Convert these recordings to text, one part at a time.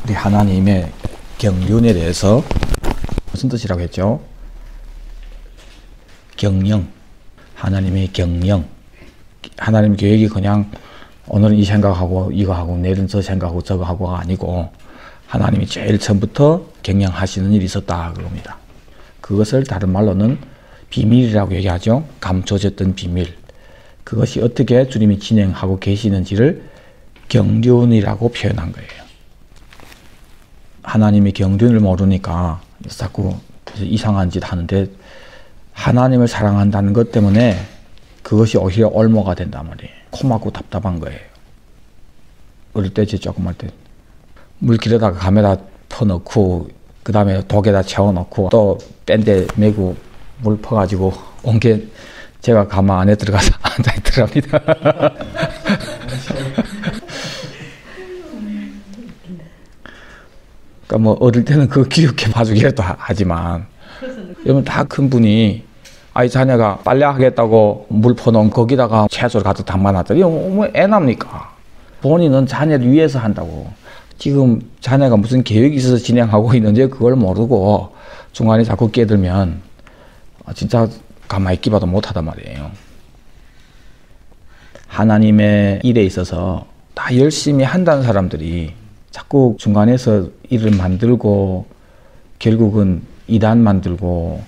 우리 하나님의 경륜에 대해서 무슨 뜻이라고 했죠? 경영. 하나님의 경영. 하나님 계획이 그냥 오늘은 이 생각하고 이거 하고 내일은 저 생각하고 저거 하고가 아니고 하나님이 제일 처음부터 경영하시는 일이 있었다 그럽니다. 그것을 다른 말로는 비밀이라고 얘기하죠. 감춰졌던 비밀. 그것이 어떻게 주님이 진행하고 계시는지를 경륜이라고 표현한 거예요. 하나님의 경륜을 모르니까 자꾸 이상한 짓 하는데 하나님을 사랑한다는 것 때문에 그것이 오히려 올무가 된단 말이에요. 코 막고 답답한 거예요. 어릴 때 제 조금 할 때 물길에다가 감에다 퍼넣고 그 다음에 독에다 채워넣고 또 밴드에 메고 물 퍼가지고 온 게 제가 가마 안에 들어가서 앉아있더랍니다. 그러니까 뭐 어릴 때는 그 귀엽게 봐주기라도 하지만 여러분 다 큰 분이 아이 자녀가 빨래하겠다고 물 퍼놓은 거기다가 채소를 가득 담아놨더니 뭐 애납니까? 본인은 자녀를 위해서 한다고. 지금 자녀가 무슨 계획이 있어서 진행하고 있는지 그걸 모르고 중간에 자꾸 끼어들면 진짜 가만히 있기봐도 못하단 말이에요. 하나님의 일에 있어서 다 열심히 한다는 사람들이 자꾸 중간에서 일을 만들고 결국은 이단 만들고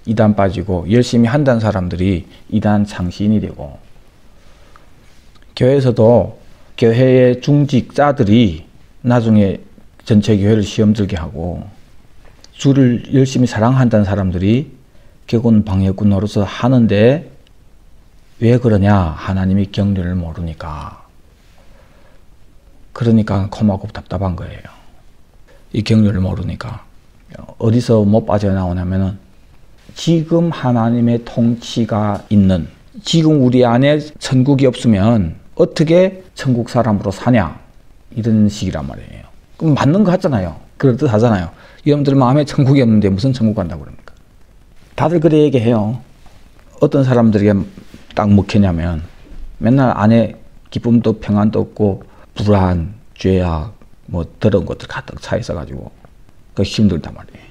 이단 빠지고 열심히 한다는 사람들이 이단 창신이 되고 교회에서도 교회의 중직자들이 나중에 전체 교회를 시험 들게 하고 주를 열심히 사랑한다는 사람들이 결국은 방해꾼 노릇을 하는데 왜 그러냐? 하나님이 경륜을 모르니까. 그러니까 콤하고 답답한 거예요. 이 경륜을 모르니까. 어디서 못 빠져나오냐면은 지금 하나님의 통치가 있는 지금 우리 안에 천국이 없으면 어떻게 천국 사람으로 사냐? 이런 식이란 말이에요. 그럼 맞는 거 같잖아요. 그럴듯 하잖아요. 여러분들 마음에 천국이 없는데 무슨 천국 간다고 그럽니까? 다들 그래 얘기해요. 어떤 사람들에게 딱 먹히냐면 맨날 안에 기쁨도 평안도 없고 불안, 죄악, 뭐 더러운 것들 가득 차 있어가지고 그 힘들단 말이에요.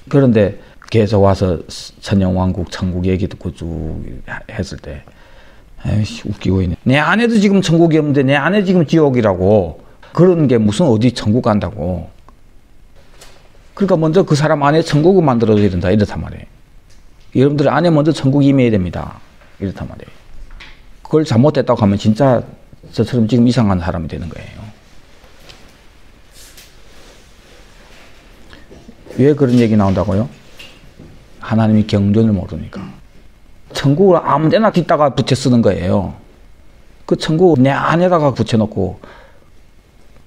그런데 계속 와서 천영왕국, 천국 얘기 듣고 쭉 했을 때 에이씨 웃기고 있네. 내 안에도 지금 천국이 없는데 내 안에 지금 지옥이라고. 그런 게 무슨 어디 천국 간다고. 그러니까 먼저 그 사람 안에 천국을 만들어줘야 된다 이렇단 말이에요. 여러분들 안에 먼저 천국이 임해야 됩니다 이렇단 말이에요. 그걸 잘못했다고 하면 진짜 저처럼 지금 이상한 사람이 되는 거예요. 왜 그런 얘기 나온다고요? 하나님이 경륜을 모르니까. 천국을 아무 데나 깃다가 붙여 쓰는 거예요. 그 천국을 내 안에다가 붙여놓고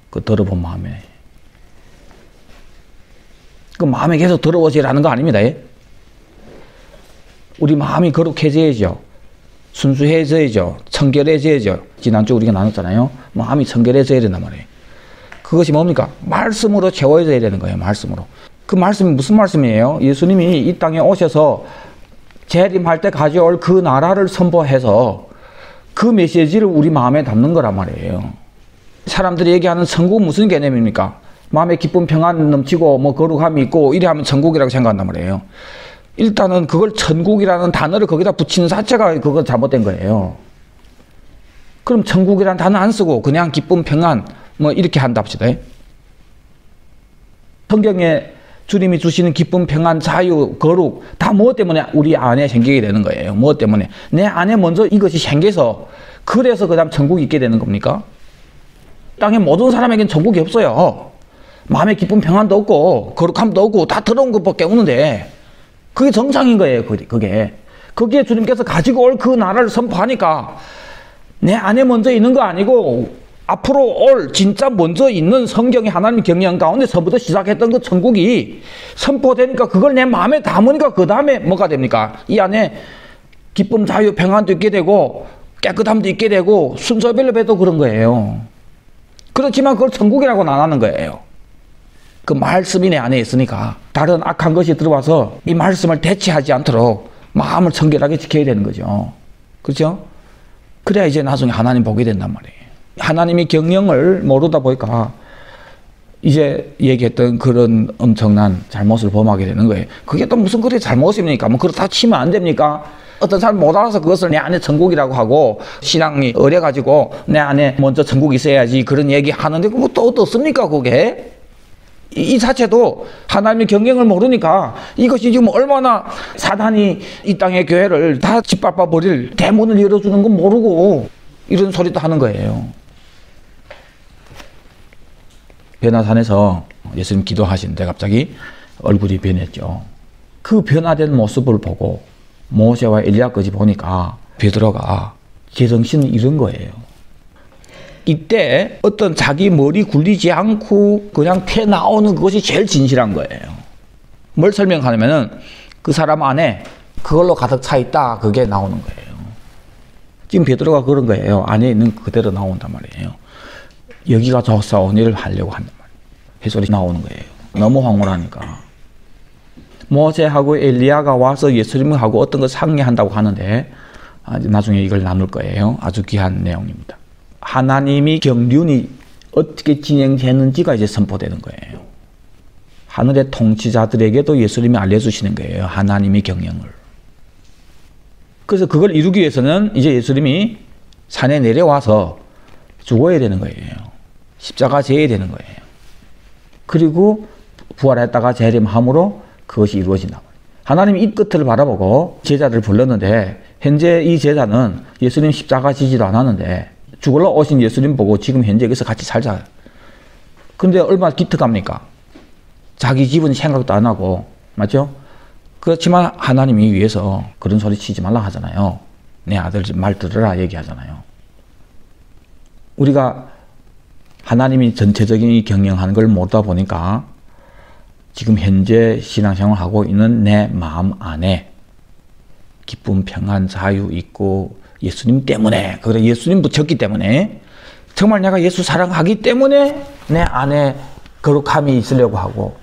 그 더러운 마음에 그 마음에 계속 더러워지라는 거 아닙니다. 우리 마음이 거룩해져야죠. 순수해져야죠. 청결해져야죠. 지난주 우리가 나눴잖아요. 마음이 청결해져야 된단 말이에요. 그것이 뭡니까? 말씀으로 채워져야 되는 거예요. 말씀으로. 그 말씀이 무슨 말씀이에요? 예수님이 이 땅에 오셔서 재림할 때 가져올 그 나라를 선포해서 그 메시지를 우리 마음에 담는 거란 말이에요. 사람들이 얘기하는 천국은 무슨 개념입니까? 마음에 기쁨 평안 넘치고 뭐 거룩함이 있고 이래 하면 천국이라고 생각한단 말이에요. 일단은 그걸 천국이라는 단어를 거기다 붙이는 자체가 그거 잘못된 거예요. 그럼 천국이라는 단어 안 쓰고 그냥 기쁨 평안 뭐 이렇게 한다 합시다. 성경에 주님이 주시는 기쁨 평안 자유 거룩 다 무엇 때문에 우리 안에 생기게 되는 거예요. 무엇 때문에? 내 안에 먼저 이것이 생겨서 그래서 그 다음 천국이 있게 되는 겁니까? 땅의 모든 사람에겐 천국이 없어요. 마음에 기쁨 평안도 없고 거룩함도 없고 다 더러운 것밖에 없는데 그게 정상인 거예요. 그게 거기에 주님께서 가지고 올 그 나라를 선포하니까 내 안에 먼저 있는 거 아니고 앞으로 올 진짜 먼저 있는 성경의 하나님 경영 가운데서부터 시작했던 그 천국이 선포되니까 그걸 내 마음에 담으니까 그 다음에 뭐가 됩니까? 이 안에 기쁨 자유 평안도 있게 되고 깨끗함도 있게 되고 순서별로 배도 그런 거예요. 그렇지만 그걸 천국이라고는 안 하는 거예요. 그 말씀이 내 안에 있으니까 다른 악한 것이 들어와서 이 말씀을 대체하지 않도록 마음을 청결하게 지켜야 되는 거죠. 그렇죠? 그래야 이제 나중에 하나님 보게 된단 말이에요. 하나님이 경영을 모르다 보니까 이제 얘기했던 그런 엄청난 잘못을 범하게 되는 거예요. 그게 또 무슨 그리 잘못입니까? 뭐 그렇다 치면 안 됩니까? 어떤 사람 못 알아서 그것을 내 안에 천국이라고 하고 신앙이 어려가지고 내 안에 먼저 천국이 있어야지 그런 얘기 하는데 그거 또 어떻습니까 그게? 이 자체도 하나님의 경영을 모르니까 이것이 지금 얼마나 사단이 이 땅의 교회를 다 짓밟아 버릴 대문을 열어주는 건 모르고 이런 소리도 하는 거예요. 변화산에서 예수님 기도하시는데 갑자기 얼굴이 변했죠. 그 변화된 모습을 보고 모세와 엘리야까지 보니까 베드로가 제정신을 잃은 거예요. 이때 어떤 자기 머리 굴리지 않고 그냥 태 나오는 그것이 제일 진실한 거예요. 뭘 설명하냐면은 그 사람 안에 그걸로 가득 차 있다 그게 나오는 거예요. 지금 베드로가 그런 거예요. 안에 있는 그대로 나온단 말이에요. 여기가 조사원을 하려고 한단 말이에요. 해설이 나오는 거예요. 너무 황홀하니까. 모세하고 엘리야가 와서 예수님하고 어떤 걸 상의한다고 하는데 나중에 이걸 나눌 거예요. 아주 귀한 내용입니다. 하나님이 경륜이 어떻게 진행되는지가 이제 선포되는 거예요. 하늘의 통치자들에게도 예수님이 알려주시는 거예요. 하나님의 경영을. 그래서 그걸 이루기 위해서는 이제 예수님이 산에 내려와서 죽어야 되는 거예요. 십자가 져야 되는 거예요. 그리고 부활했다가 재림함으로 그것이 이루어진다. 하나님이 입 끝을 바라보고 제자들을 불렀는데 현재 이 제자는 예수님 십자가 지지도 않았는데 죽으러 오신 예수님 보고 지금 현재 여기서 같이 살자. 그런데 얼마나 기특합니까? 자기 집은 생각도 안 하고 맞죠? 그렇지만 하나님이 위해서 그런 소리 치지 말라 하잖아요. 내 아들 말 들으라 얘기하잖아요. 우리가 하나님이 전체적인 경영하는 걸 모르다 보니까 지금 현재 신앙생활을 하고 있는 내 마음 안에 기쁨, 평안, 자유 있고 예수님 때문에 그래 예수님 붙였기 때문에 정말 내가 예수 사랑하기 때문에 내 안에 거룩함이 있으려고 하고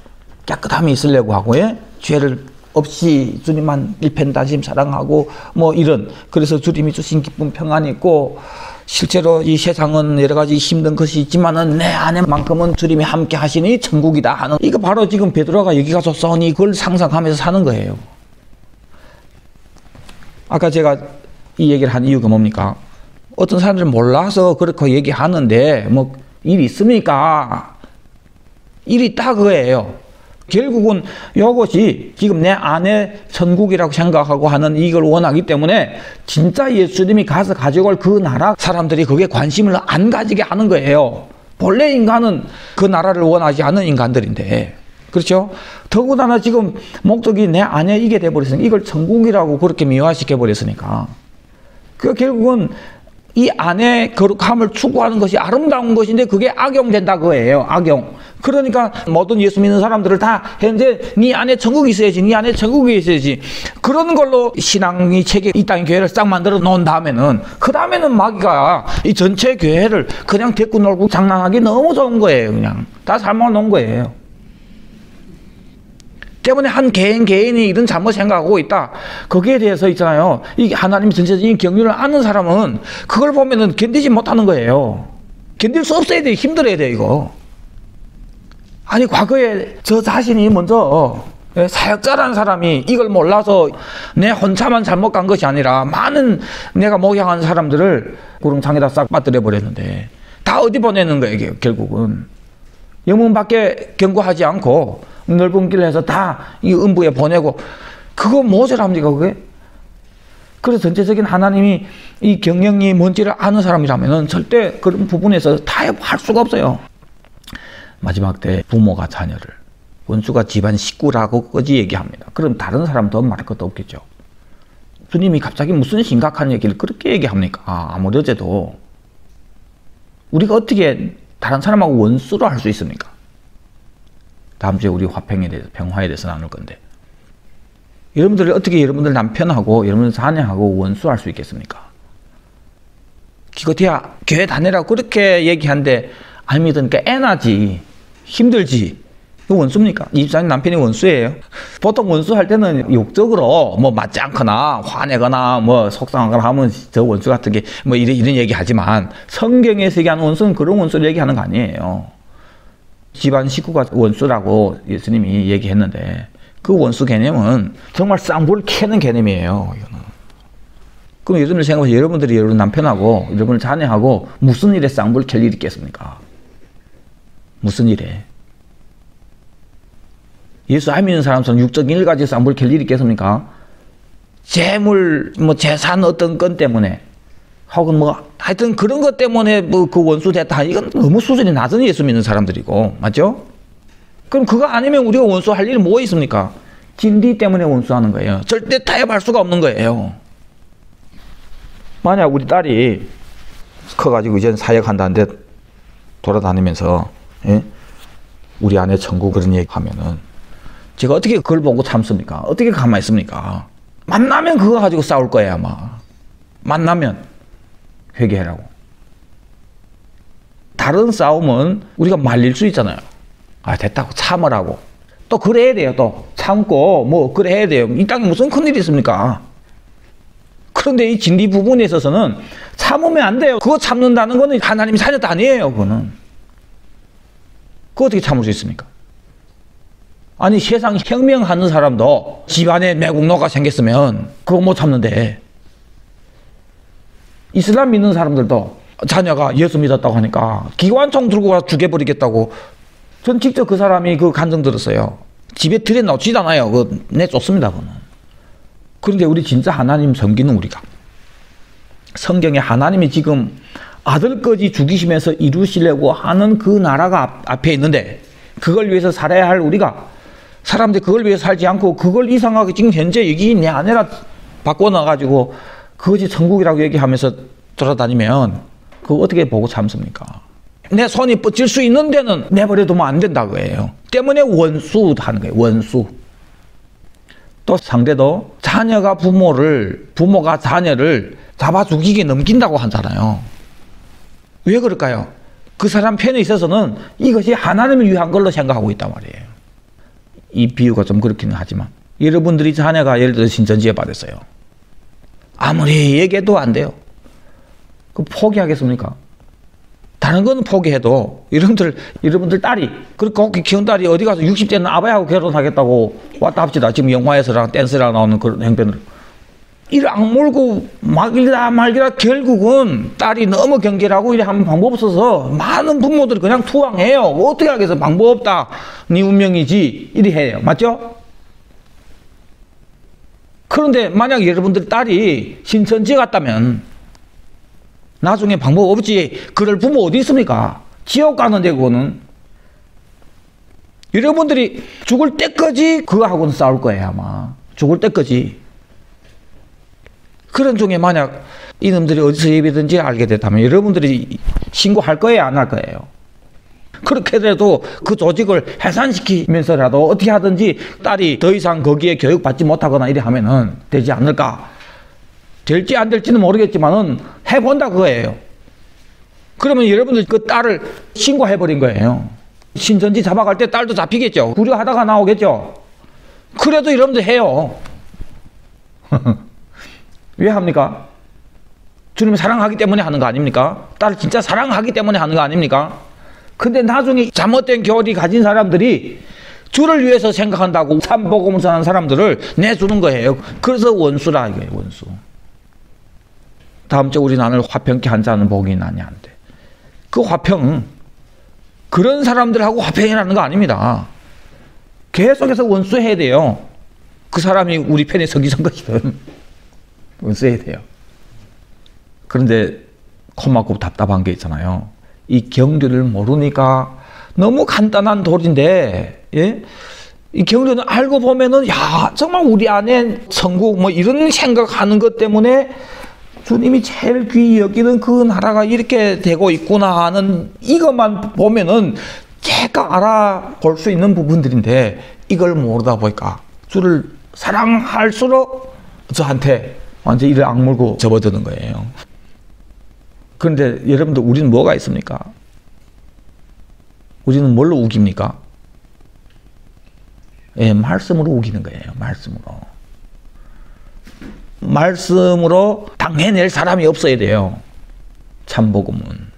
깨끗함이 있으려고 하고 죄를 없이 주님만 일편단심 사랑하고 뭐 이런 그래서 주님이 주신 기쁨, 평안이 있고 실제로 이 세상은 여러 가지 힘든 것이 있지만은 내 안에만큼은 주님이 함께 하시니 천국이다 하는 이거 바로 지금 베드로가 여기 가서 써니 그걸 상상하면서 사는 거예요. 아까 제가 이 얘기를 한 이유가 뭡니까? 어떤 사람들은 몰라서 그렇게 얘기하는데 뭐 일이 있습니까? 일이 있다 그거예요. 결국은 이것이 지금 내 안에 천국이라고 생각하고 하는 이걸 원하기 때문에 진짜 예수님이 가서 가지고 올 그 나라 사람들이 거기에 관심을 안 가지게 하는 거예요. 본래 인간은 그 나라를 원하지 않는 인간들인데 그렇죠? 더군다나 지금 목적이 내 안에 이게 돼버렸으니까 이걸 천국이라고 그렇게 미화시켜 버렸으니까 그 결국은 이 안에 거룩함을 추구하는 것이 아름다운 것인데 그게 악용된다 그거예요. 악용. 그러니까 모든 예수 믿는 사람들을 다 현재 네 안에 천국이 있어야지 네 안에 천국이 있어야지 그런 걸로 신앙이 체계 이 땅의 교회를 싹 만들어 놓은 다음에는 그 다음에는 마귀가 이 전체 교회를 그냥 데리고 놀고 장난하기 너무 좋은 거예요. 그냥 다 삶아 놓은 거예요. 때문에 한 개인이 이런 잘못 생각하고 있다. 거기에 대해서 있잖아요. 이 하나님 전체적인 경륜을 아는 사람은 그걸 보면은 견디지 못하는 거예요. 견딜 수 없어야 돼. 힘들어야 돼 이거. 아니 과거에 저 자신이 먼저 사역자라는 사람이 이걸 몰라서 내 혼자만 잘못 간 것이 아니라 많은 내가 목양한 사람들을 구렁창에다 싹 빠뜨려 버렸는데 다 어디 보내는 거예요 결국은. 영문 밖에 경고하지 않고 넓은 길을 해서 다 이 음부에 보내고 그거 모자랍니까 그게? 그래서 전체적인 하나님이 이 경영이 뭔지를 아는 사람이라면 절대 그런 부분에서 타협할 수가 없어요. 마지막 때 부모가 자녀를 원수가 집안 식구라고까지 얘기합니다. 그럼 다른 사람도 말할 것도 없겠죠. 주님이 갑자기 무슨 심각한 얘기를 그렇게 얘기합니까? 아무리 어제도 우리가 어떻게 다른 사람하고 원수로 할 수 있습니까? 다음 주에 우리 화평에 대해서 병화에 대해서 나눌 건데 여러분들이 어떻게 여러분들 남편하고 여러분들 자녀하고 원수할 수 있겠습니까? 기껏해야 교회 다니라고 그렇게 얘기하는데 안 믿으니까 애나지 힘들지 그 원수입니까? 이 집사님 남편이 원수예요. 보통 원수할 때는 욕적으로 뭐 맞지 않거나 화내거나 뭐 속상하거나 하면 저 원수 같은 게 뭐 이런 얘기 하지만 성경에서 얘기하는 원수는 그런 원수를 얘기하는 거 아니에요. 집안 식구가 원수라고 예수님이 얘기했는데 그 원수 개념은 정말 쌍불 캐는 개념이에요. 이거는. 그럼 여러분들 생각해보세요. 여러분들이 여러분 남편하고 여러분 자녀하고 무슨 일에 쌍불 캘 일이 있겠습니까? 무슨 일에? 예수 안 믿는 사람처럼 육적인 일 가지고 쌍불 캘 일이 있겠습니까? 재물, 재산 어떤 건 때문에 혹은 하여튼 그런 것 때문에 그 원수 됐다. 이건 너무 수준이 낮은 예수 믿는 사람들이고, 맞죠? 그럼 그거 아니면 우리가 원수할 일이 뭐 있습니까? 진리 때문에 원수하는 거예요. 절대 타협할 수가 없는 거예요. 만약 우리 딸이 커가지고 이제는 사역한다는데 돌아다니면서, 예? 우리 아내 천국 그런 얘기 하면은 제가 어떻게 그걸 보고 참습니까? 어떻게 가만히 있습니까? 만나면 그거 가지고 싸울 거예요, 아마. 만나면 회개하라고. 다른 싸움은 우리가 말릴 수 있잖아요. 아, 됐다고 참으라고. 또 그래야 돼요. 또 참고 그래야 돼요. 이 땅에 무슨 큰일이 있습니까? 그런데 이 진리 부분에 있어서는 참으면 안 돼요. 그거 참는다는 거는 하나님이 사녔 아니에요. 그거는. 그거 어떻게 참을 수 있습니까? 아니 세상 혁명하는 사람도 집안에 매국노가 생겼으면 그거 못 참는데, 이슬람 믿는 사람들도 자녀가 예수 믿었다고 하니까 기관총 들고 와서 죽여버리겠다고. 전 직접 그 사람이 그 간증 들었어요. 집에 들여 놓지잖아요. 그거 내쫓습니다. 그거는. 그런데 우리 진짜 하나님 섬기는 우리가, 성경에 하나님이 지금 아들까지 죽이시면서 이루시려고 하는 그 나라가 앞에 있는데 그걸 위해서 살아야 할 우리가, 사람들이 그걸 위해서 살지 않고 그걸 이상하게 지금 현재 여기 내 아내라 바꿔놔가지고 그것이 천국이라고 얘기하면서 돌아다니면 그거 어떻게 보고 참습니까? 내 손이 뻗칠 수 있는 데는 내버려두면 안 된다고 해요. 때문에 원수하는 거예요. 원수. 또 상대도 자녀가 부모가 자녀를 잡아 죽이게 넘긴다고 하잖아요. 왜 그럴까요? 그 사람 편에 있어서는 이것이 하나님을 위한 걸로 생각하고 있단 말이에요. 이 비유가 좀 그렇기는 하지만, 여러분들이 자녀가 예를 들어서 신천지에 받았어요. 아무리 얘기해도 안 돼요. 그럼 포기하겠습니까? 다른 건 포기해도 여러분들 딸이, 그리고 키운 딸이 어디 가서 60대는 아버지하고 결혼하겠다고 왔다 합시다. 지금 영화에서랑 댄스랑 나오는 그런 행편을. 이를 악물고 말기라 결국은 딸이 너무 경계하고 이래 하면 방법 없어서 많은 부모들이 그냥 투항해요. 어떻게 하겠어? 방법 없다. 네 운명이지. 이래 해요. 맞죠? 그런데 만약 여러분들 딸이 신천지에 갔다면 나중에 방법 없지. 그럴 부모 어디 있습니까? 지옥 가는데 그거는. 여러분들이 죽을 때까지 그거하고는 싸울 거예요. 아마. 죽을 때까지. 그런 중에 만약 이놈들이 어디서 예배든지 알게 됐다면 여러분들이 신고할 거예요? 안 할 거예요? 그렇게라도 그 조직을 해산시키면서라도 어떻게 하든지 딸이 더 이상 거기에 교육받지 못하거나 이래 하면은 되지 않을까? 될지 안 될지는 모르겠지만은 해본다 그거예요. 그러면 여러분들 그 딸을 신고해버린 거예요. 신천지 잡아갈 때 딸도 잡히겠죠. 구려하다가 나오겠죠. 그래도 여러분들 해요. 왜 합니까? 주님을 사랑하기 때문에 하는 거 아닙니까? 딸을 진짜 사랑하기 때문에 하는 거 아닙니까? 근데 나중에 잘못된 교리 가진 사람들이 주를 위해서 생각한다고 참복음을 사는 사람들을 내주는 거예요. 그래서 원수라 이거예요. 원수. 다음 주에 우리 나눌 화평케 한 자는 복이 나냐 안 돼. 그 화평, 그런 사람들하고 화평이라는 거 아닙니다. 계속해서 원수해야 돼요. 그 사람이 우리 편에 서기 전까지는 원수해야 돼요. 그런데 고맙고 답답한 게 있잖아요. 이 경륜을 모르니까 너무 간단한 도리인데, 예? 이 경륜을 알고 보면은, 야, 정말 우리 안에 천국, 이런 생각하는 것 때문에 주님이 제일 귀히 여기는 그 나라가 이렇게 되고 있구나 하는 이것만 보면은 제가 알아볼 수 있는 부분들인데, 이걸 모르다 보니까 주를 사랑할수록 저한테 완전 이를 악물고 접어드는 거예요. 그런데 여러분들, 우리는 뭐가 있습니까? 우리는 뭘로 우깁니까? 예, 말씀으로 우기는 거예요. 말씀으로 당해낼 사람이 없어야 돼요. 참복음은.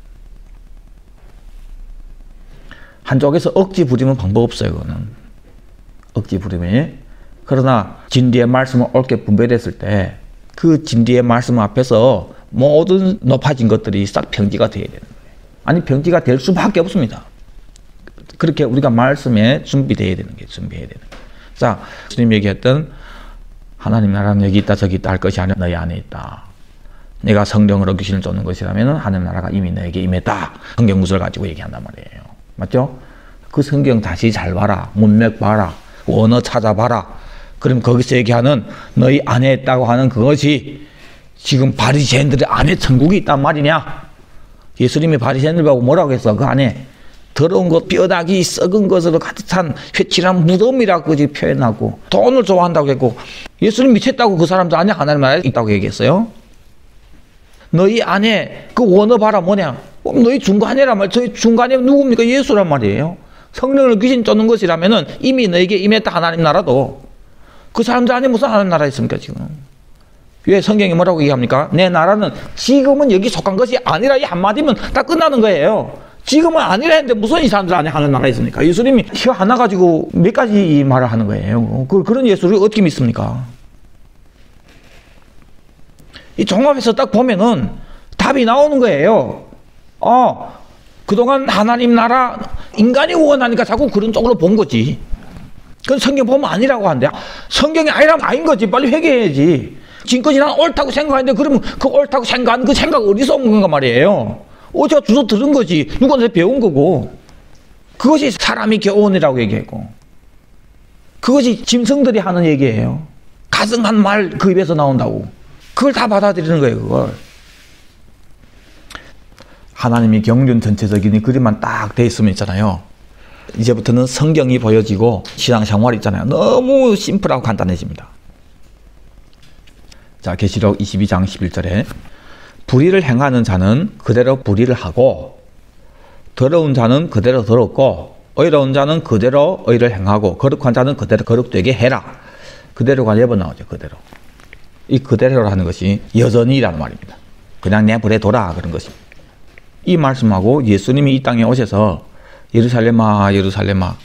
한쪽에서 억지 부리면 방법 없어요. 그거는 억지 부림이. 그러나 진리의 말씀을 옳게 분별했을 때 그 진리의 말씀 앞에서 모든 높아진 것들이 싹 평지가 되어야 되는 거예요. 아니 평지가 될 수밖에 없습니다. 그렇게 우리가 말씀에 준비되어야 되는 게 준비해야 되는 거예요. 자, 주님 얘기했던 하나님 나라는 여기 있다 저기 있다 할 것이 아니라 너희 안에 있다. 내가 성령으로 귀신을 쫓는 것이라면 하나님 나라가 이미 너에게 임했다. 성경 구절을 가지고 얘기한단 말이에요. 맞죠? 그 성경 다시 잘 봐라. 문맥 봐라. 원어 찾아봐라. 그럼 거기서 얘기하는 너희 안에 있다고 하는 그것이 지금 바리새인들의 안에 천국이 있단 말이냐? 예수님이 바리새인들 보고 뭐라고 했어? 그 안에 더러운 것, 뼈다귀 썩은 것으로 가득 찬 회칠한 무덤이라고 표현하고 돈을 좋아한다고 했고 예수님 미쳤다고 그 사람들 안에 하나님 나라에 있다고 얘기했어요. 너희 안에 그 원어 봐라 뭐냐? 너희 중간이란 말, 저희 중간에 누굽니까? 예수란 말이에요. 성령을 귀신 쫓는 것이라면은 이미 너에게 임했다 하나님 나라도. 그 사람들 안에 무슨 하나님 나라 있습니까 지금? 왜 성경이 뭐라고 얘기합니까? 내 나라는 지금은 여기 속한 것이 아니라 이 한마디면 다 끝나는 거예요. 지금은 아니라 했는데 무슨 이 사람들 안에 하는 나라 있습니까? 예수님이 혀 하나 가지고 몇 가지 말을 하는 거예요. 그런 예수를 어떻게 믿습니까? 이 종합해서 딱 보면은 답이 나오는 거예요. 그동안 하나님 나라 인간이 원하니까 자꾸 그런 쪽으로 본 거지. 그건 성경 보면 아니라고 하는데 성경이 아니라면 아닌 거지. 빨리 회개해야지. 지금까지 난 옳다고 생각하는데 그러면 그 옳다고 생각하는 그 생각 어디서 온 건가 말이에요. 어디서 주워 들은 거지. 누구한테 배운 거고. 그것이 사람이 교훈이라고 얘기했고 그것이 짐승들이 하는 얘기예요. 가증한 말 그 입에서 나온다고. 그걸 다 받아들이는 거예요. 그걸. 하나님이 경륜 전체적인 그림만 딱 돼 있으면 있잖아요. 이제부터는 성경이 보여지고 신앙생활 있잖아요. 너무 심플하고 간단해집니다. 자, 계시록 22장 11절에 불의를 행하는 자는 그대로 불의를 하고 더러운 자는 그대로 더럽고 의로운 자는 그대로 의를 행하고 거룩한 자는 그대로 거룩되게 해라. 그대로가 4번 나오죠. 그대로. 이 그대로라는 것이 여전히라는 말입니다. 그냥 내버려 둬라 그런 것입니다. 이 말씀하고 예수님이 이 땅에 오셔서 예루살렘아 예루살렘아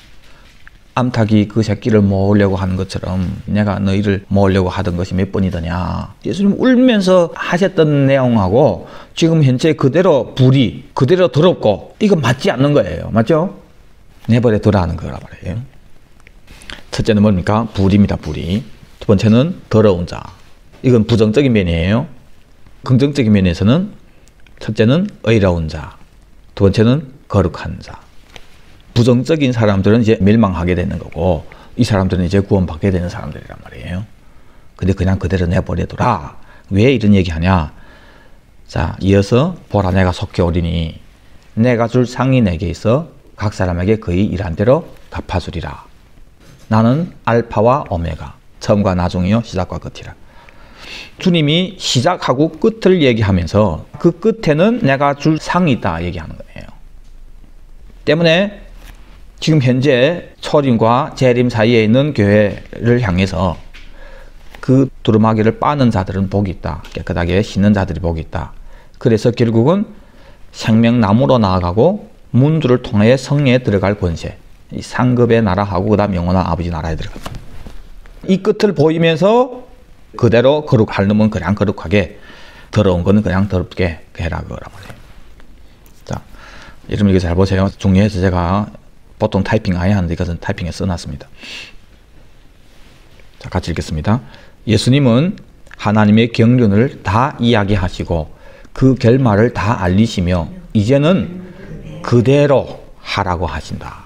암탉이 그 새끼를 모으려고 하는 것처럼 내가 너희를 모으려고 하던 것이 몇 번이더냐. 예수님 울면서 하셨던 내용하고 지금 현재 그대로 불의 그대로 더럽고 이거 맞지 않는 거예요. 맞죠? 내버려 두라 하는 거란 말이에요. 첫째는 뭡니까? 불의입니다. 불의. 두 번째는 더러운 자. 이건 부정적인 면이에요. 긍정적인 면에서는 첫째는 의로운 자, 두 번째는 거룩한 자. 부정적인 사람들은 이제 멸망하게 되는 거고 이 사람들은 이제 구원받게 되는 사람들이란 말이에요. 근데 그냥 그대로 내버려둬라. 왜 이런 얘기하냐? 자, 이어서 보라 내가 속히 오리니 내가 줄 상이 내게 있어 각 사람에게 그의 일한 대로 갚아주리라. 나는 알파와 오메가, 처음과 나중이요 시작과 끝이라. 주님이 시작하고 끝을 얘기하면서 그 끝에는 내가 줄 상이 있다 얘기하는 거예요. 때문에 지금 현재 초림과 재림 사이에 있는 교회를 향해서 그 두루마기를 빠는 자들은 복이 있다. 깨끗하게 씻는 자들이 복이 있다. 그래서 결국은 생명나무로 나아가고 문들을 통해 성에 들어갈 권세, 이 상급의 나라하고 그 다음 영원한 아버지 나라에 들어갑니다. 이 끝을 보이면서 그대로 거룩할 놈은 그냥 거룩하게, 더러운 거는 그냥 더럽게 해라 그거란 말이에요. 자, 여러분 이거 잘 보세요. 중요해서 제가 보통 타이핑 아예 하는데 이것은 타이핑에 써놨습니다. 자, 같이 읽겠습니다. 예수님은 하나님의 경륜을 다 이야기하시고 그 결말을 다 알리시며 이제는 그대로 하라고 하신다.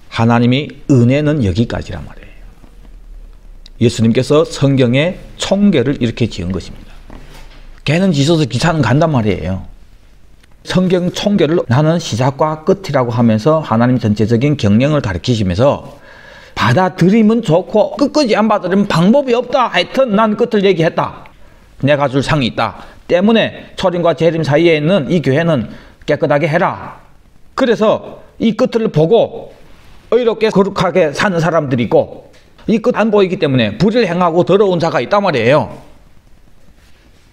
하나님의 은혜는 여기까지란 말이에요. 예수님께서 성경에 총계를 이렇게 지은 것입니다. 개는 짖어서 기차는 간단 말이에요. 성경 총계를 나는 시작과 끝이라고 하면서 하나님 전체적인 경영을 가르치시면서 받아들이면 좋고 끝까지 안 받아들이면 방법이 없다. 하여튼 난 끝을 얘기했다. 내가 줄 상이 있다. 때문에 초림과 재림 사이에 있는 이 교회는 깨끗하게 해라. 그래서 이 끝을 보고 의롭게 거룩하게 사는 사람들이 있고 이 끝 안 보이기 때문에 불의를 행하고 더러운 자가 있단 말이에요.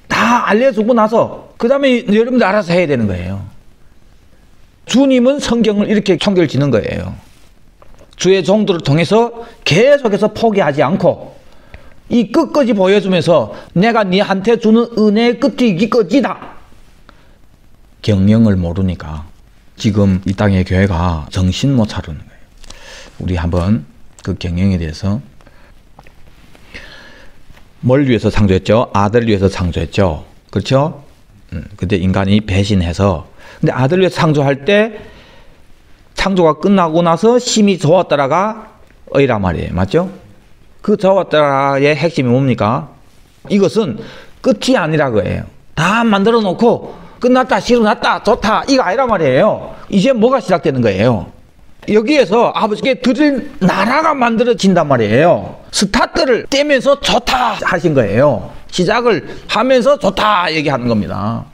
다 알려주고 나서 그 다음에 여러분들 알아서 해야 되는 거예요. 주님은 성경을 이렇게 총결 짓는 거예요. 주의 종들을 통해서 계속해서 포기하지 않고 이 끝까지 보여주면서 내가 네한테 주는 은혜의 끝이 이것이다. 경영을 모르니까 지금 이 땅의 교회가 정신 못 차리는 거예요. 우리 한번 그 경영에 대해서 뭘 위해서 창조했죠? 아들을 위해서 창조했죠. 그렇죠? 근데 인간이 배신해서 근데 아들을 위해서 창조할 때 창조가 끝나고 나서 심히 좋았더라가 의란 말이에요. 맞죠? 그 좋았더라의 핵심이 뭡니까? 이것은 끝이 아니라고 해요. 다 만들어 놓고 끝났다, 시루났다, 좋다 이거 아니란 말이에요. 이제 뭐가 시작되는 거예요? 여기에서 아버지께 드릴 나라가 만들어진단 말이에요. 스타트를 떼면서 좋다 하신 거예요. 시작을 하면서 좋다 얘기하는 겁니다.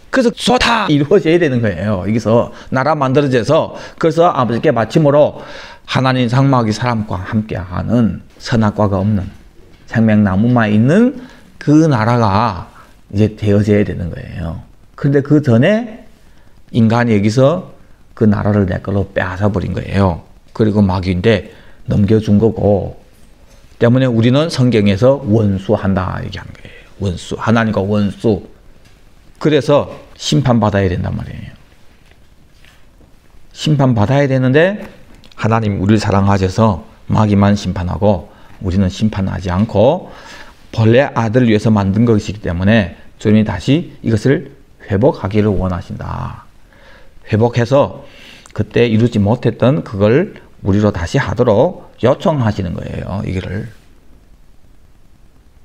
그래서 좋다 이루어져야 되는 거예요. 여기서 나라 만들어져서 그래서 아버지께 마침으로 하나님 장막이 사람과 함께하는 선악과가 없는 생명나무만 있는 그 나라가 이제 되어져야 되는 거예요. 그런데 그 전에 인간이 여기서 그 나라를 내 걸로 빼앗아 버린 거예요. 그리고 마귀인데 넘겨준 거고 때문에 우리는 성경에서 원수한다 얘기하는 거예요. 원수, 하나님과 원수. 그래서 심판받아야 된단 말이에요. 심판받아야 되는데 하나님 우리를 사랑하셔서 마귀만 심판하고 우리는 심판하지 않고 본래 아들을 위해서 만든 것이기 때문에 주님이 다시 이것을 회복하기를 원하신다. 회복해서 그때 이루지 못했던 그걸 우리로 다시 하도록 요청하시는 거예요. 이거를.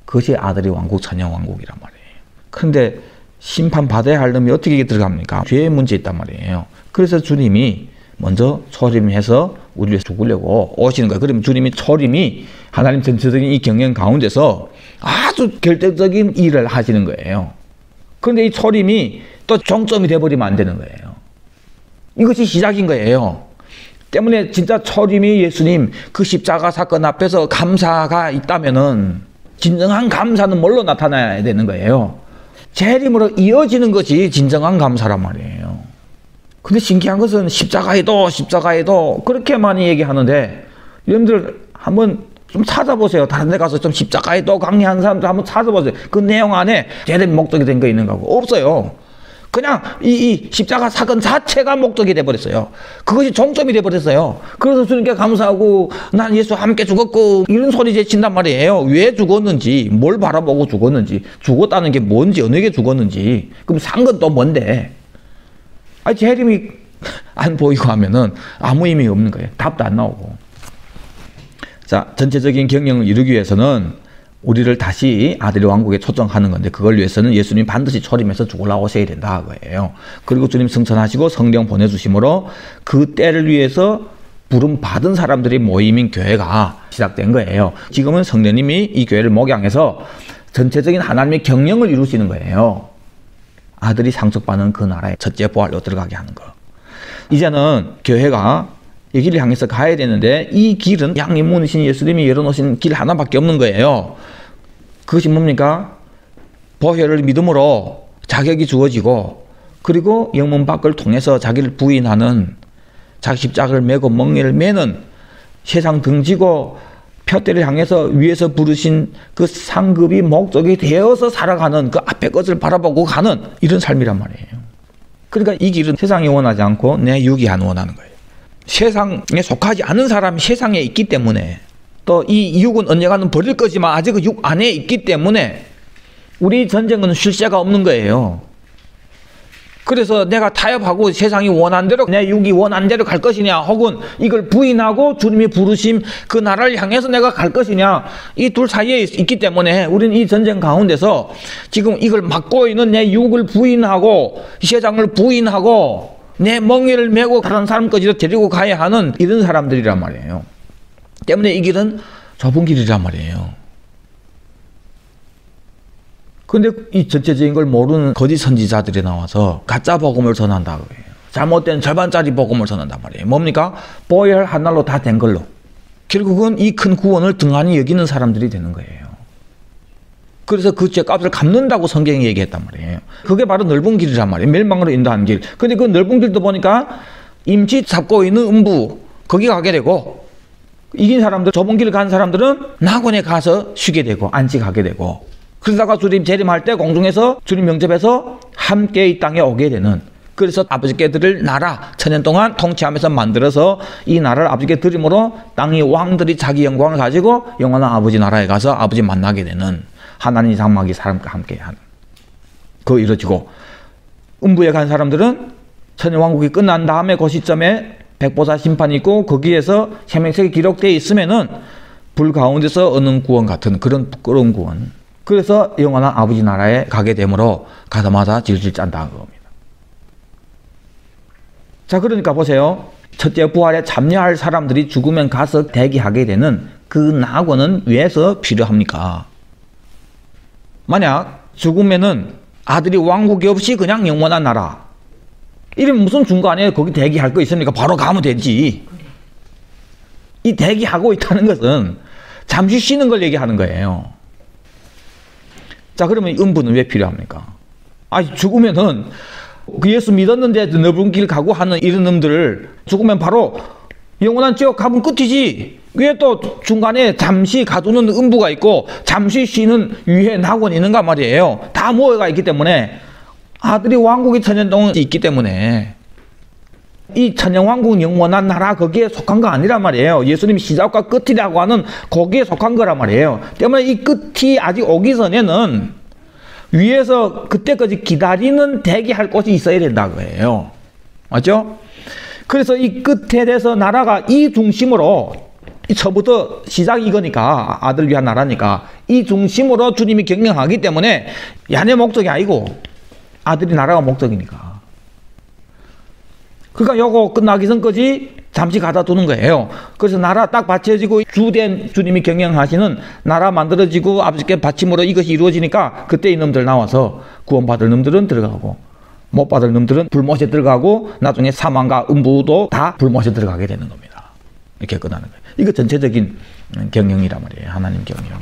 그것이 아들이 왕국, 천영 왕국이란 말이에요. 그런데 심판받아야 할 놈이 어떻게 들어갑니까? 죄의 문제 있단 말이에요. 그래서 주님이 먼저 초림해서 우리를 위해서 죽으려고 오시는 거예요. 그러면 주님이 초림이 하나님 전체적인 이 경영 가운데서 아주 결정적인 일을 하시는 거예요. 그런데 이 초림이 또 종점이 돼버리면 안 되는 거예요. 이것이 시작인 거예요. 때문에 진짜 초림이 예수님 그 십자가 사건 앞에서 감사가 있다면은 진정한 감사는 뭘로 나타나야 되는 거예요? 재림으로 이어지는 것이 진정한 감사란 말이에요. 근데 신기한 것은 십자가에도 그렇게 많이 얘기하는데 여러분들 한번 좀 찾아보세요. 다른 데 가서 좀 십자가에도 강의하는 사람들 한번 찾아보세요. 그 내용 안에 재림 목적이 된 거 있는 거고 없어요. 그냥 이 십자가 사건 자체가 목적이 돼버렸어요. 그것이 종점이 돼버렸어요. 그래서 주님께 감사하고 난 예수 함께 죽었고 이런 소리 제친단 말이에요. 왜 죽었는지, 뭘 바라보고 죽었는지, 죽었다는 게 뭔지, 어느 게 죽었는지, 그럼 산 건 또 뭔데? 아니 재림이 안 보이고 하면은 아무 의미 없는 거예요. 답도 안 나오고. 자, 전체적인 경영을 이루기 위해서는 우리를 다시 아들의 왕국에 초청하는 건데 그걸 위해서는 예수님 반드시 초림해서 죽으러 오셔야 된다 그거예요. 그리고 주님 승천하시고 성령 보내주심으로 그 때를 위해서 부름 받은 사람들이 모임인 교회가 시작된 거예요. 지금은 성령님이 이 교회를 목양해서 전체적인 하나님의 경영을 이루시는 거예요. 아들이 상속받는 그 나라의 첫째 보활로 들어가게 하는 거. 이제는 교회가 이 길을 향해서 가야 되는데 이 길은 양인문이신 예수님이 열어놓으신 길 하나밖에 없는 거예요. 그것이 뭡니까? 보혈을 믿음으로 자격이 주어지고 그리고 영문 밖을 통해서 자기를 부인하는 자기 십자가를 메고 멍에를 매는 세상 등지고 표대를 향해서 위에서 부르신 그 상급이 목적이 되어서 살아가는 그 앞에 것을 바라보고 가는 이런 삶이란 말이에요. 그러니까 이 길은 세상이 원하지 않고 내 육이 안 원하는 거예요. 세상에 속하지 않은 사람이 세상에 있기 때문에 또 이 육은 언젠가는 버릴 거지만 아직 그 육 안에 있기 때문에 우리 전쟁은 쉴 새가 없는 거예요. 그래서 내가 타협하고 세상이 원한 대로 내 육이 원한 대로 갈 것이냐 혹은 이걸 부인하고 주님이 부르심 그 나라를 향해서 내가 갈 것이냐 이 둘 사이에 있기 때문에 우리는 이 전쟁 가운데서 지금 이걸 막고 있는 내 육을 부인하고 세상을 부인하고 내 멍에를 메고 다른 사람까지도 데리고 가야 하는 이런 사람들이란 말이에요. 때문에 이 길은 좁은 길이란 말이에요. 근데 이 전체적인 걸 모르는 거짓 선지자들이 나와서 가짜 복음을 전한다고 해요. 잘못된 절반짜리 복음을 전한단 말이에요. 뭡니까? 보혈 한 날로 다 된 걸로. 결국은 이 큰 구원을 등한히 여기는 사람들이 되는 거예요. 그래서 그 죄값을 갚는다고 성경이 얘기했단 말이에요. 그게 바로 넓은 길이란 말이에요. 멸망으로 인도하는 길. 근데 그 넓은 길도 보니까 임시 잡고 있는 음부 거기 가게 되고, 이긴 사람들, 좁은 길을 간 사람들은 낙원에 가서 쉬게 되고 안식하게 되고, 그러다가 주님 재림할 때 공중에서 주님 영접해서 함께 이 땅에 오게 되는, 그래서 아버지께 드릴 나라 천년 동안 통치하면서 만들어서 이 나라를 아버지께 드림으로 땅의 왕들이 자기 영광을 가지고 영원한 아버지 나라에 가서 아버지 만나게 되는, 하나님 장막이 사람과 함께 하는, 그거 이루어지고, 음부에 간 사람들은 천년 왕국이 끝난 다음에 그 시점에 백보사 심판이 있고 거기에서 생명책이 기록되어 있으면은 불 가운데서 얻는 구원 같은 그런 부끄러운 구원. 그래서 영원한 아버지 나라에 가게 되므로 가자마자 질질 짠다는 겁니다. 자, 그러니까 보세요. 첫째 부활에 참여할 사람들이 죽으면 가서 대기하게 되는 그 낙원은 왜서 필요합니까? 만약 죽으면은 아들이 왕국이 없이 그냥 영원한 나라, 이러면 무슨 중간에 거기 대기할 거 있습니까? 바로 가면 되지. 이 대기하고 있다는 것은 잠시 쉬는 걸 얘기하는 거예요. 자, 그러면 음부는 왜 필요합니까? 죽으면은 그 예수 믿었는데 넓은 길 가고 하는 이런 놈들을 죽으면 바로 영원한 지옥 가면 끝이지. 왜 또 중간에 잠시 가두는 음부가 있고 잠시 쉬는 위에 낙원이 있는가 말이에요. 다 모여가 있기 때문에, 아들이 왕국이 천년 동안 있기 때문에, 이 천년왕국은 영원한 나라 거기에 속한 거 아니란 말이에요. 예수님이 시작과 끝이라고 하는 거기에 속한 거란 말이에요. 때문에 이 끝이 아직 오기 전에는 위에서 그때까지 기다리는 대기할 곳이 있어야 된다고 해요. 맞죠? 그래서 이 끝에 대해서 나라가 이 중심으로, 처음부터 시작이 이거니까, 아들 위한 나라니까 이 중심으로 주님이 경영하기 때문에 야내 목적이 아니고 아들이 나라가 목적이니까. 그러니까 요거 끝나기 전까지 잠시 가다 두는 거예요. 그래서 나라 딱 받쳐지고 주된 주님이 경영하시는 나라 만들어지고 아버지께 받침으로 이것이 이루어지니까 그때 이놈들 나와서 구원받을 놈들은 들어가고 못 받을 놈들은 불못에 들어가고 나중에 사망과 음부도 다 불못에 들어가게 되는 겁니다. 이렇게 끝나는 거예요. 이거 전체적인 경영이란 말이에요. 하나님 경영.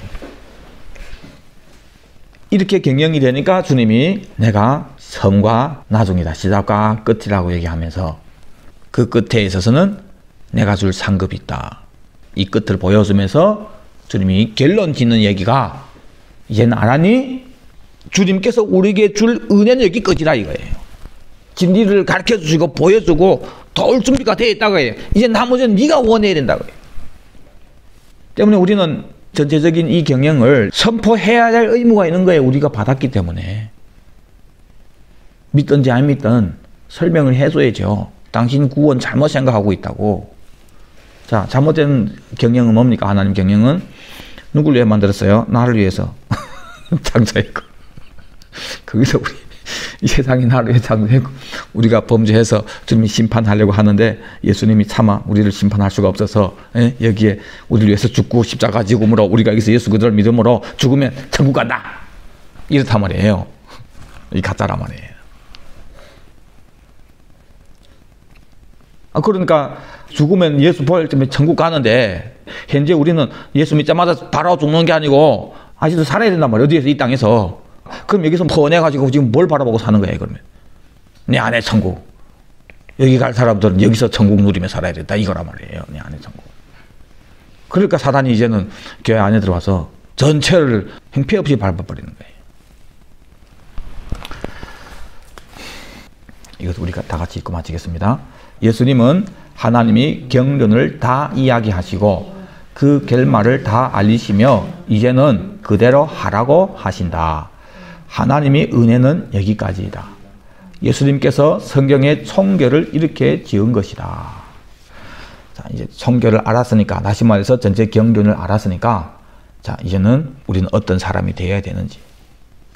이렇게 경영이 되니까 주님이 내가 처음과 나중이다, 시작과 끝이라고 얘기하면서 그 끝에 있어서는 내가 줄 상급이 있다, 이 끝을 보여주면서 주님이 결론 짓는 얘기가, 이제는 알았니? 주님께서 우리에게 줄 은혜는 여기까지라 이거예요. 진리를 가르쳐 주시고 보여주고 도울 준비가 되어 있다고 해요. 이제 나머지는 네가 원해야 된다고 해요. 때문에 우리는 전체적인 이 경영을 선포해야 될 의무가 있는 거예요. 우리가 받았기 때문에. 믿든지 안 믿든 설명을 해줘야죠. 당신 구원 잘못 생각하고 있다고. 자, 잘못된 경영은 뭡니까? 하나님 경영은 누구를 위해 만들었어요? 나를 위해서 창조했고, 거기서 우리 이 세상이 나를 위해 창조했고, 우리가 범죄해서 주님이 심판하려고 하는데 예수님이 차마 우리를 심판할 수가 없어서 여기에 우리를 위해서 죽고 십자가 지금으로 우리가 여기서 예수 그들을 믿음으로 죽으면 천국 간다, 이렇단 말이에요. 이 가짜란 말이에요. 그러니까 죽으면 예수 보혈 때문에 천국 가는데, 현재 우리는 예수 믿자마자 바로 죽는 게 아니고 아직도 살아야 된단 말이에요. 어디에서? 이 땅에서. 그럼 여기서 퍼내가지고 지금 뭘 바라보고 사는 거예요, 그러면? 내 안에 천국. 여기 갈 사람들은 여기서 천국 누리며 살아야 된다, 이거란 말이에요. 내 안에 천국. 그러니까 사단이 이제는 교회 안에 들어와서 전체를 형편 없이 밟아버리는 거예요. 이것도 우리가 다 같이 읽고 마치겠습니다. 예수님은 하나님이 경륜을 다 이야기하시고 그 결말을 다 알리시며 이제는 그대로 하라고 하신다. 하나님의 은혜는 여기까지이다. 예수님께서 성경의 총결을 이렇게 지은 것이다. 자, 이제 총결을 알았으니까, 다시 말해서 전체 경륜을 알았으니까, 자, 이제는 우리는 어떤 사람이 되어야 되는지,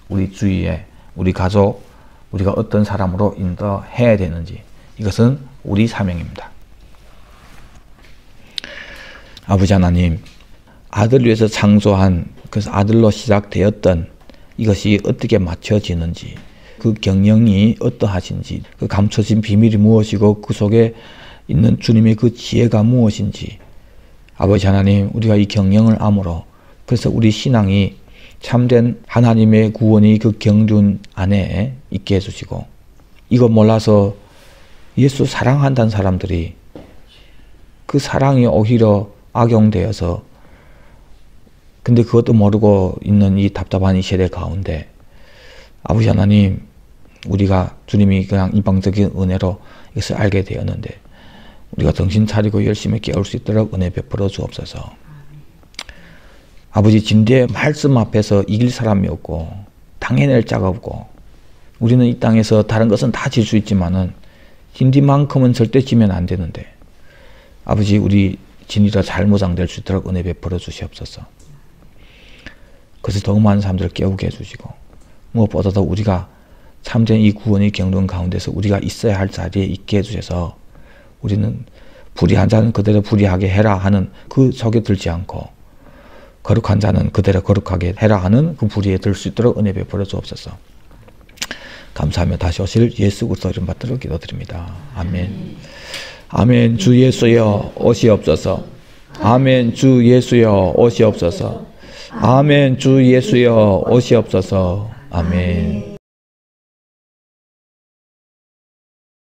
우리 주위에, 우리 가족, 우리가 어떤 사람으로 인도해야 되는지, 이것은 우리 사명입니다. 아버지 하나님, 아들 위해서 창조한, 그래서 아들로 시작되었던 이것이 어떻게 맞춰지는지, 그 경영이 어떠하신지, 그 감춰진 비밀이 무엇이고 그 속에 있는 주님의 그 지혜가 무엇인지, 아버지 하나님, 우리가 이 경영을 암으로, 그래서 우리 신앙이 참된 하나님의 구원이 그 경륜 안에 있게 해주시고, 이거 몰라서 예수 사랑한다는 사람들이 그 사랑이 오히려 악용되어서, 근데 그것도 모르고 있는 이 답답한 이 세대 가운데 아버지 하나님, 우리가 주님이 그냥 일방적인 은혜로 이것을 알게 되었는데 우리가 정신 차리고 열심히 깨울 수 있도록 은혜 베풀어 주옵소서. 아버지, 진리의 말씀 앞에서 이길 사람이 없고 당해낼 자가 없고, 우리는 이 땅에서 다른 것은 다 질 수 있지만은 진리만큼은 절대 지면 안 되는데, 아버지, 우리 진리가 잘 무장될 수 있도록 은혜 베풀어 주시옵소서. 그래서 더 많은 사람들을 깨우게 해주시고, 무엇보다도 우리가 참된 이 구원의 경륜 가운데서 우리가 있어야 할 자리에 있게 해주셔서, 우리는 불의한 자는 그대로 불의하게 해라 하는 그 속에 들지 않고, 거룩한 자는 그대로 거룩하게 해라 하는 그 불의에 들 수 있도록 은혜 베풀어 주옵소서. 감사하며 다시 오실 예수 그리스도 이름 받들어 기도드립니다. 아멘. 아멘. 주 예수여 오시옵소서. 아멘. 주 예수여 오시옵소서. 아멘. 주 예수여 오시옵소서. 아멘.